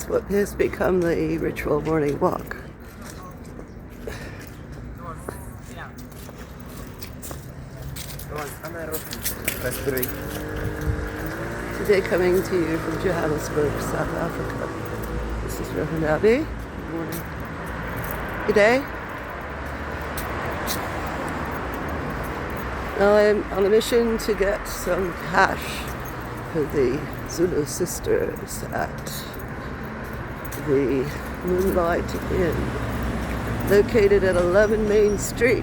what has become the ritual morning walk. Today coming to you from Johannesburg, South Africa. This is Reverend Abby. Good morning. Good day. Now I'm on a mission to get some cash for the Zulu sisters at the Moonlight Inn, located at 11 Main Street,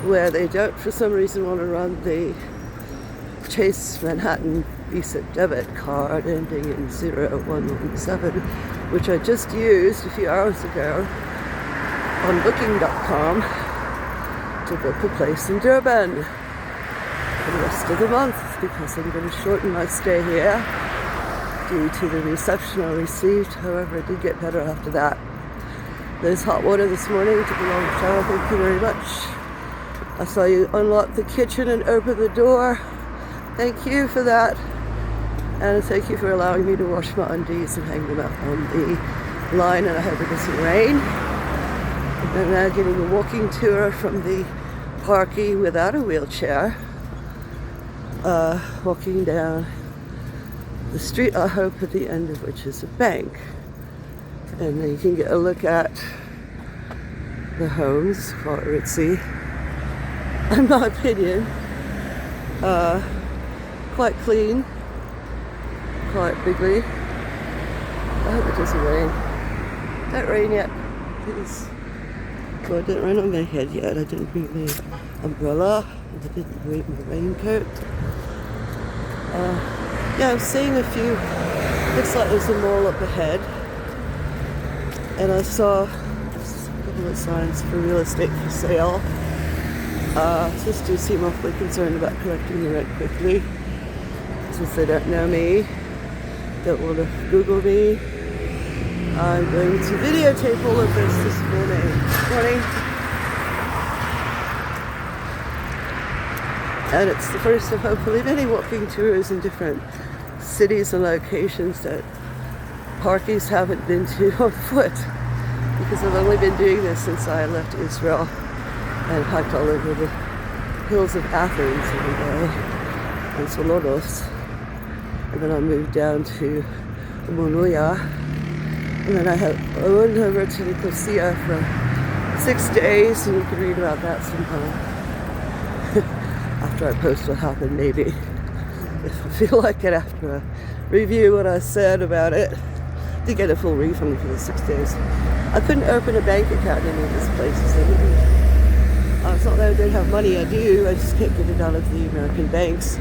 where they don't for some reason want to run the Chase Manhattan Visa debit card ending in 0117, which I just used a few hours ago on booking.com to book a place in Durban for the rest of the month, because I'm going to shorten my stay here due to the reception I received. However, it did get better after that. There's hot water this morning. Took a long shower. Thank you very much. I saw you unlock the kitchen and open the door. Thank you for that. And thank you for allowing me to wash my undies and hang them out on the line, and I hope it doesn't rain. I'm now getting a walking tour from the parkie without a wheelchair, walking down the street, I hope, at the end of which is a bank. And then you can get a look at the homes, quite ritzy, in my opinion. Quite clean, quite bigly. I hope it doesn't rain. Don't rain yet, please. Well, it didn't rain on my head yet. I didn't bring the umbrella. I didn't bring the raincoat. Yeah, I'm seeing a few. Looks like there's a mall up ahead. And I saw a couple of signs for real estate for sale. Sisters seem awfully concerned about collecting the rent quickly, since they don't know me, don't want to Google me. I'm going to videotape all of this morning. And it's the first of hopefully many walking tours in different cities and locations that parkies haven't been to on foot, because I've only been doing this since I left Israel and hiked all over the hills of Athens every day and Solonos. And then I moved down to Monuya, and then I went over to Nicosia for 6 days, and you can read about that sometime after I post what happened, maybe, if I feel like it, after I review what I said about it, to get a full refund for the 6 days. I couldn't open a bank account in any of these places. It's not that I don't have money, I do, I just can't get it out of the American banks.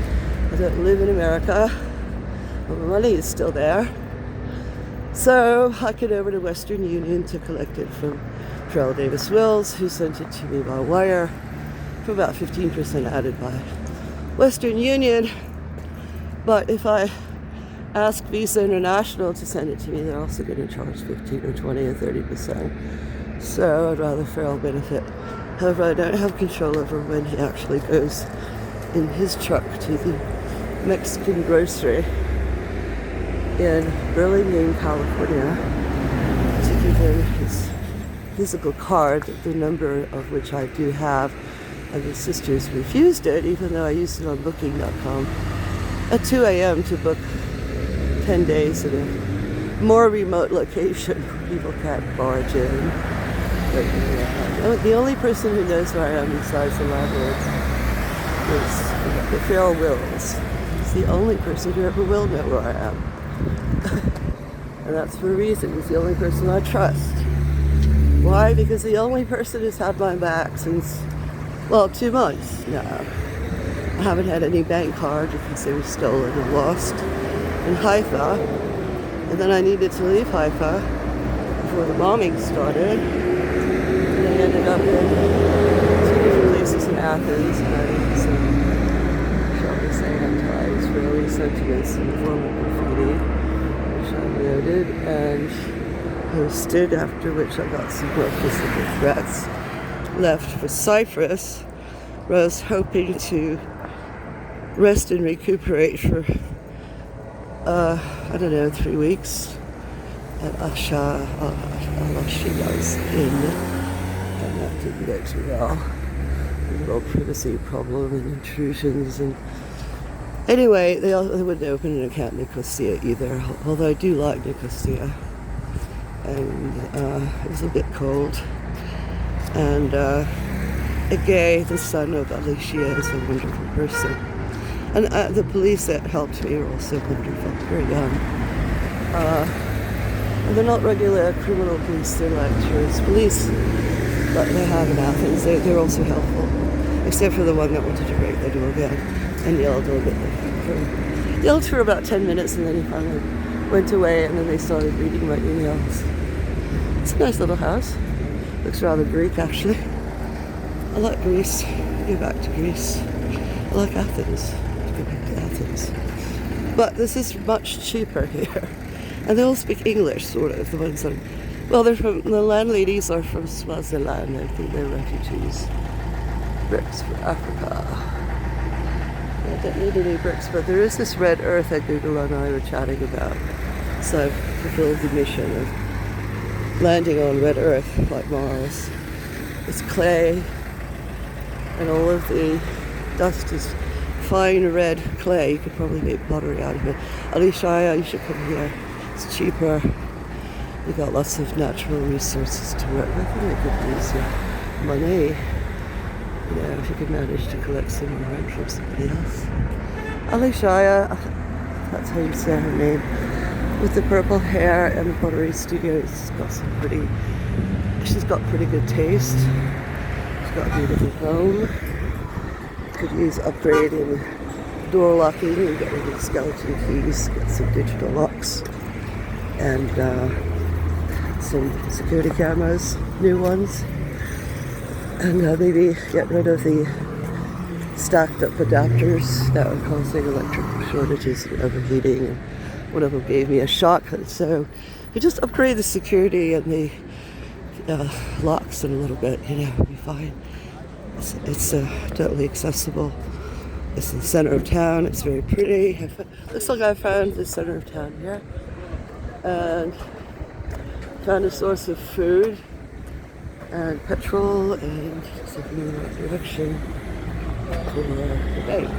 I don't live in America, but my money is still there. So I could over to Western Union to collect it from Terrell Davis Wills, who sent it to me by wire for about 15% added by Western Union. But if I ask Visa International to send it to me, they're also going to charge 15 or 20 or 30%. So I'd rather Farrell benefit. However, I don't have control over when he actually goes in his truck to the Mexican grocery in Burlingame, California, to give him his physical card, the number of which I do have. And the sisters refused it, even though I used it on booking.com at 2 a.m. to book 10 days in a more remote location where people can't barge in. The only person who knows where I am besides the landlord is the Farrell Wills. He's the only person who ever will know where I am. And that's for a reason. He's the only person I trust. Why? Because the only person who's had my back since, 2 months now. I haven't had any bank card because they were stolen and lost in Haifa. And then I needed to leave Haifa before the bombing started. And I ended up in 2 different places in Athens, and I did some, shall we say, anti-Israeli sentiments in the form of graffiti, which I noted and posted, after which I got some more physical threats. Left for Cyprus, where I was hoping to rest and recuperate for, 3 weeks. at Alashia's Inn, and that didn't go too well. A little privacy problem and intrusions, and anyway, they wouldn't open an account in Nicosia either, although I do like Nicosia. And it was a bit cold. And Ege, the son of Alicia, is a wonderful person. And the police that helped me were also wonderful, very young. And they're not regular criminal police, they're like tourist police, but they have in Athens. They're also helpful, except for the one that wanted to break the door again and yelled a little bit. Yelled for about 10 minutes, and then he finally went away, and then they started reading my emails. It's a nice little house. Looks rather Greek, actually. I like Greece. Go back to Greece. I like Athens. Go back to Athens. But this is much cheaper here. And they all speak English, sort of. The ones that, well, the landladies are from Swaziland. I think they're refugees. Bricks for Africa. I don't need any bricks, but there is this red earth that Google and I were chatting about. So I've fulfilled the mission of landing on red earth like Mars. It's clay, and all of the dust is fine red clay. You could probably make pottery out of it. Alicia, you should come here. It's cheaper. We've got lots of natural resources to work with, and it could use your money. You know, if you could manage to collect some more rent from somebody else. Alicia, that's how you say her name, with the purple hair and the pottery studio, she's got pretty good taste. She's got a beautiful home. Could use upgrading door locking and getting the skeleton keys, get some digital locks, and some security cameras, new ones. And maybe get rid of the stacked up adapters that were causing electrical shortages and overheating. And one of them gave me a shock. So you just upgrade the security and the locks in a little bit, you know, it'll be fine. It's totally accessible. It's in the center of town. It's very pretty. Looks like I found the center of town here. And found a source of food and petrol, and just looking in the right direction for the bank.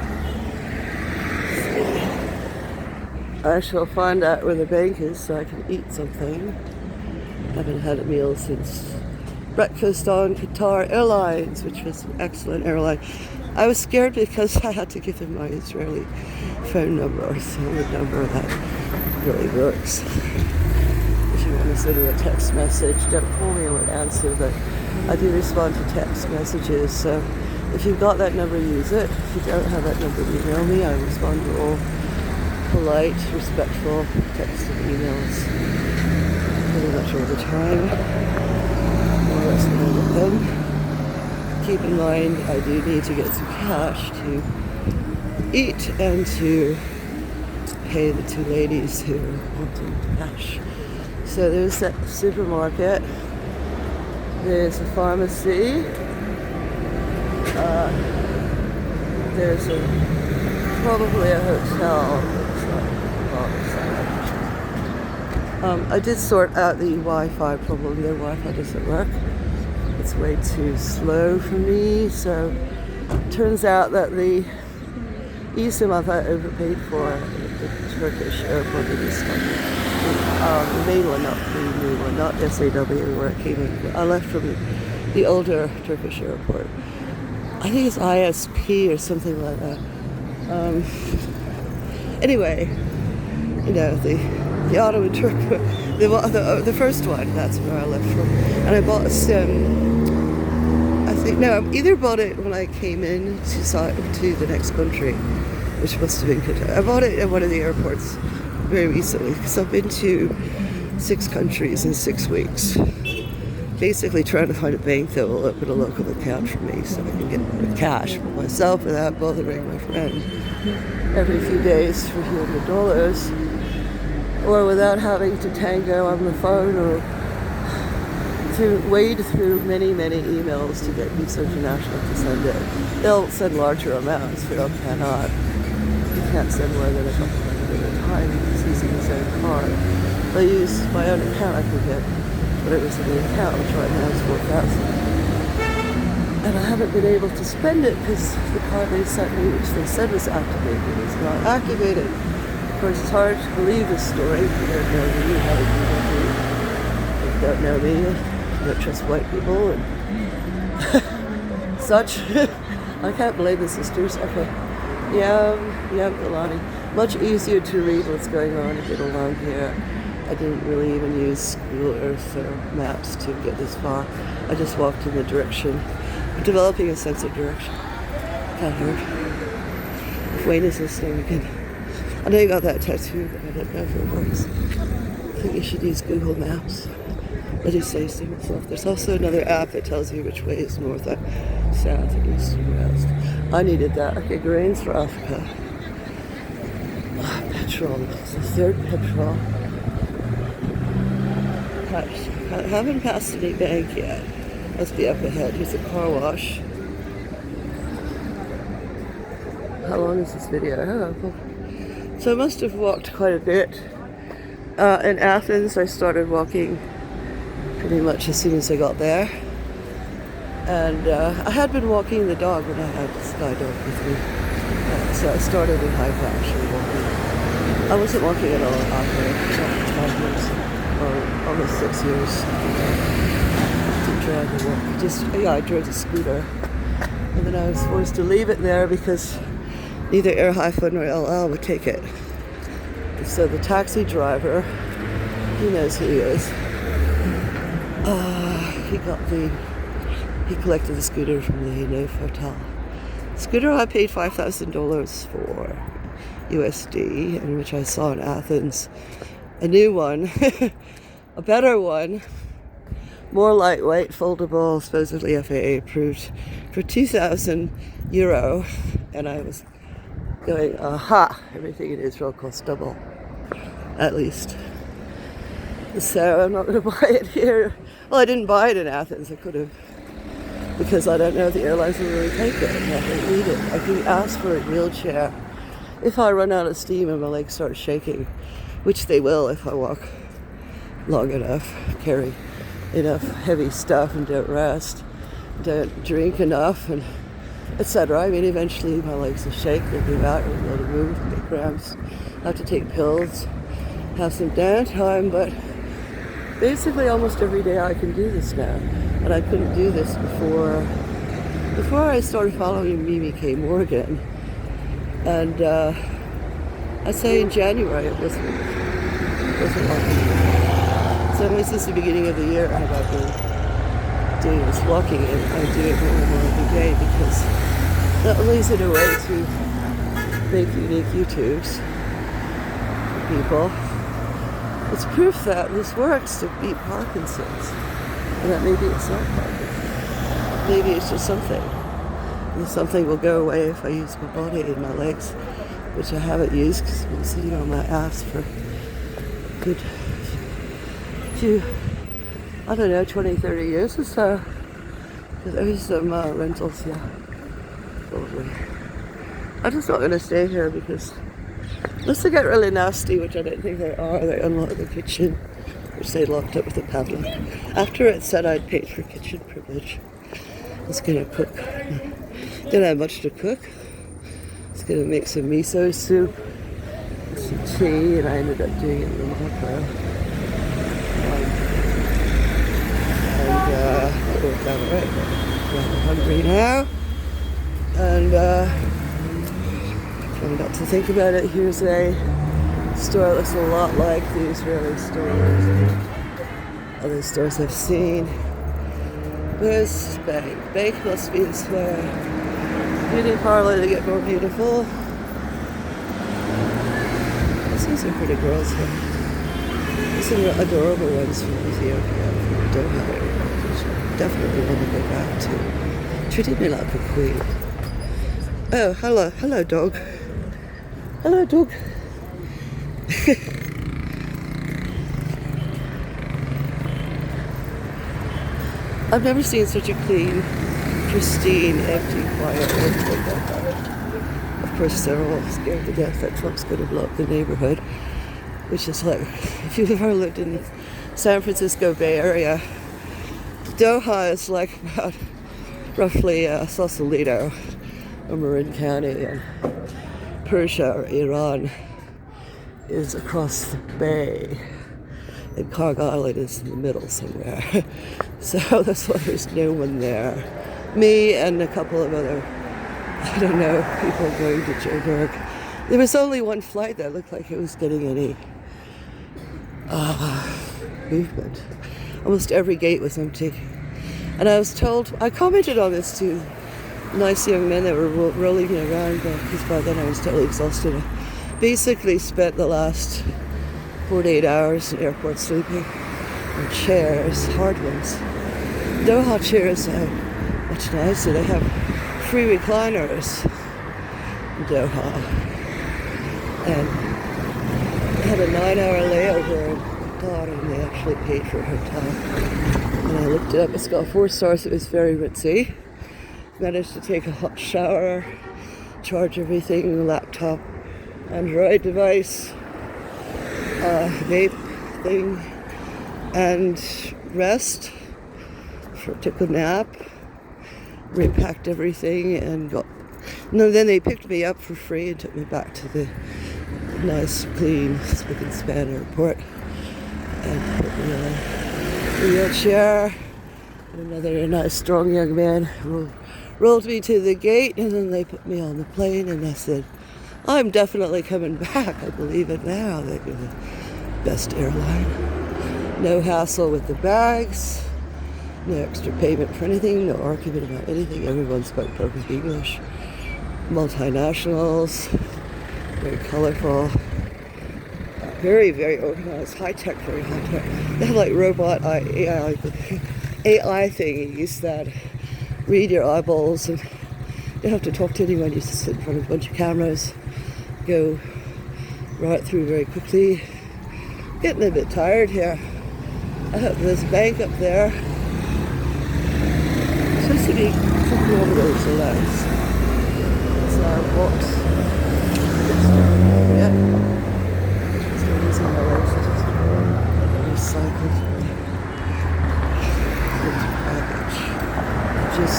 I shall find out where the bank is so I can eat something. I haven't had a meal since breakfast on Qatar Airlines, which was an excellent airline. I was scared because I had to give them my Israeli phone number, or some number that really works. If you want to send me a text message, don't call me, I won't answer, but I do respond to text messages, so if you've got that number, use it. If you don't have that number, email me. I respond to all polite, respectful texts and emails pretty much all the time. More or less when I get them. Keep in mind, I do need to get some cash to eat and to pay the two ladies who are wanting cash. So there's that supermarket, there's a pharmacy, there's probably a hotel. I did sort out the Wi-Fi problem. Their Wi-Fi doesn't work. It's way too slow for me, so it turns out that the eSIM I overpaid for the Turkish airport in Istanbul. The main one, not the new one, not SAW where it came in. I left from the older Turkish airport. I think it's ISP or something like that. Anyway, you know, the Ottoman Turk, the first one, that's where I left from. And I bought a SIM, I either bought it when I came in to the next country, which must have been Qatar. I bought it at one of the airports very recently, because I've been to 6 countries in 6 weeks. Basically trying to find a bank that will open a local account for me so I can get cash for myself without bothering my friend every few days for $200, or without having to tango on the phone or to wade through many, many emails to get Visa International to send it. They'll send larger amounts, but I cannot. he can't send more than a couple hundred at a time because he's in his own car. If I use my own account, I can get whatever's in the account, which right now is 4,000. And I haven't been able to spend it because the card they sent me, which they said was activated, is not activated. Of course, it's hard to believe this story. If you don't know me, you haven't met me. If you don't know me, you don't trust white people and such. I can't blame the sisters. Okay. Yeah, Galani. Much easier to read what's going on and get along here. I didn't really even use Google Earth or maps to get this far. I just walked in the direction. Developing a sense of direction. Can't hurt. If Wayne is listening, we can. I know you got that tattoo, but I don't know if it works. I think you should use Google Maps. Let you say so myself. There's also another app that tells you which way is north, south, east, and west. I needed that. Okay, grains for Africa. Petrol. It's the third petrol. I haven't passed any bank yet. Must be up ahead. Here's a car wash. How long is this video? Oh, so I must have walked quite a bit. In Athens, I started walking pretty much as soon as I got there. And I had been walking the dog when I had this guide dog with me. So I started in Haifa actually walking. I wasn't walking at all out there for 5 years, or almost 6 years. Drive and walk. I drove the scooter, and then I was forced to leave it there because neither Air Haifa nor El Al would take it. And so the taxi driver, he knows who he is. He collected the scooter from the Nave Hotel. Scooter I paid $5,000 for USD, and which I saw in Athens. A new one, a better one. More lightweight, foldable, supposedly FAA approved for €2,000. And I was going, aha, everything in Israel costs double, at least. So I'm not going to buy it here. Well, I didn't buy it in Athens. I could have, because I don't know if the airlines will really take it. I don't need it. I can ask for a wheelchair if I run out of steam and my legs start shaking, which they will if I walk long enough, carry enough heavy stuff and don't rest, don't drink enough, and etc. I mean, eventually my legs will shake, they'll give out, I'll be able to move, get cramps, I have to take pills, have some downtime, but basically almost every day I can do this now. And I couldn't do this before I started following Mimi K. Morgan. And I'd say in January it wasn't long. So only since the beginning of the year have I been doing this walking, and I do it more and more every day because not only is it a way to make unique YouTubes for people, it's proof that this works to beat Parkinson's, and that maybe it's not Parkinson's. Maybe it's just something. And something will go away if I use my body and my legs, which I haven't used because I've been sitting on my ass for a good few, 20, 30 years or so. There's some rentals, yeah, probably. I'm just not going to stay here because unless they get really nasty, which I don't think they are, they unlock the kitchen, which they locked up with a padlock. After it said I'd paid for kitchen privilege, I was going to cook. Didn't have much to cook. I was going to make some miso soup, some tea, and I ended up doing it in Morocco. It worked out alright. I'm hungry now, and trying not to think about it. Here's a store that looks a lot like the Israeli stores, other stores I've seen. Where's Bank? Bank must be this way. Beauty parlor to get more beautiful. I see some pretty girls here. There's some adorable ones from Ethiopia, from the Doha area, which I definitely want to go back to. Treated me like a queen. Oh, hello dog. Hello dog. I've never seen such a clean, pristine, empty, quiet workplace like that. Of course, they're all scared to death that Trump's going to blow up the neighborhood, which is like, if you've ever lived in San Francisco Bay Area, Doha is like about roughly Sausalito or Marin County, and Persia or Iran is across the bay, and Kong Island is in the middle somewhere. So that's why there's no one there. Me and a couple of other, I don't know, people going to Joburg. There was only one flight that looked like it was getting any movement. Almost every gate was empty. And I was told, I commented on this to nice young men that were rolling me around, because by then I was totally exhausted. I basically spent the last 48 hours in airport sleeping on chairs, hard ones. Doha chairs are much nicer. They have free recliners in Doha. And I had a 9-hour layover in Qatar, and they actually paid for a hotel. And I looked it up. It's got 4 stars. It was very ritzy. Managed to take a hot shower, charge everything, laptop, Android device, vape thing, and rest. Took a nap, repacked everything, and then they picked me up for free and took me back to the nice, clean, spick and span airport, and put me in a wheelchair. And another nice, strong young man rolled me to the gate, and then they put me on the plane, and I said, I'm definitely coming back. I believe it now. They're the best airline. No hassle with the bags. No extra payment for anything, no argument about anything. Everyone spoke perfect English. Multinationals, very colorful, very, very organized, high-tech, very high-tech. They have like robot AI thingies that read your eyeballs, and you don't have to talk to anyone. You just sit in front of a bunch of cameras, go right through very quickly. Getting a bit tired here. I have this bank up there. Supposed to be something over those legs. So I walked. Yeah. Still using my legs. Recycled. Package.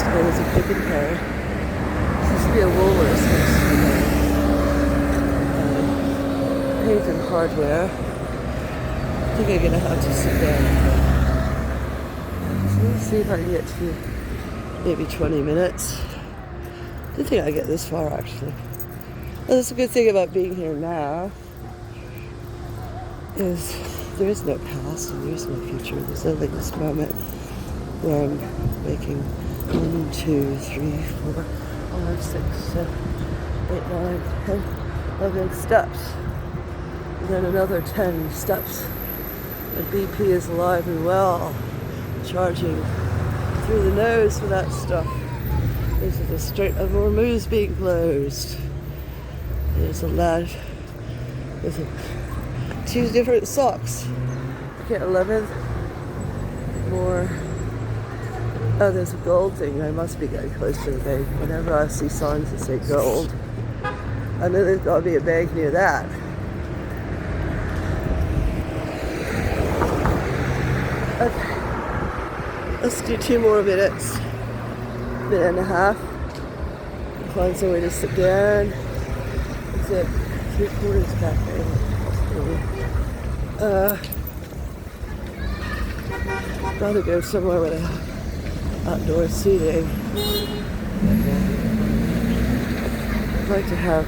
There was a pick and pay. This used to be a Woolworths next to me. Paint and hardware. I think I'm gonna have to sit down. So let's see if I can get to maybe 20 minutes. Didn't think I'd get this far, actually. Well, that's a good thing about being here now, is there is no past and there is no future. There's only this moment where I'm making 1, 2, 3, 4, 5, 6, 7, 8, 9, 10, 11 steps. And then another 10 steps. And BP is alive and well, charging through the nose for that stuff. This is the Strait of Hormuz being closed. There's a lad with 2 different socks. Okay, 11 more. Oh, there's a gold thing. I must be getting close to the bank. Whenever I see signs that say gold, I know there's got to be a bank near that. Okay. Let's do 2 more minutes. Minute and a half. Find somewhere to sit down. It's at 3/4 cafe. I'd rather go somewhere with outdoor seating. I'd like to have,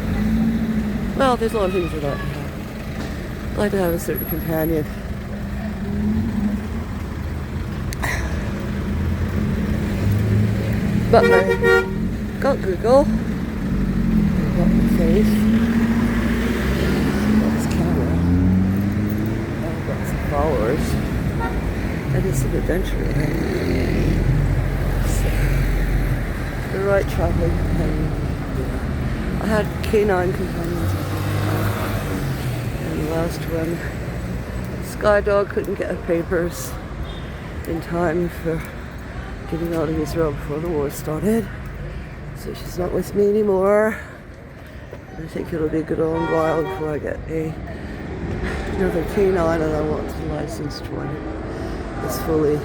well, there's a lot of things I'd like to have. I'd like to have a certain companion. But I got Google, I got my face, got this camera, I've got some followers, and it's an adventure. So, the right traveling companion. I had canine companions and the last one, Sky Dog, couldn't get her papers in time for getting out of Israel before the war started, so she's not with me anymore. I think it'll be a good long while before I get another canine, and I want a licensed one. It's fully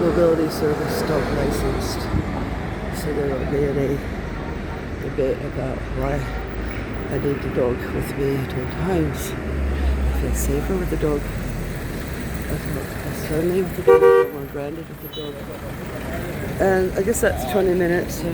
mobility service dog licensed. So there won't be any debate about why I need the dog with me at all times. I feel safer with the dog. I feel less friendly with the dog. I feel more grounded with the dog. And I guess that's 20 minutes. So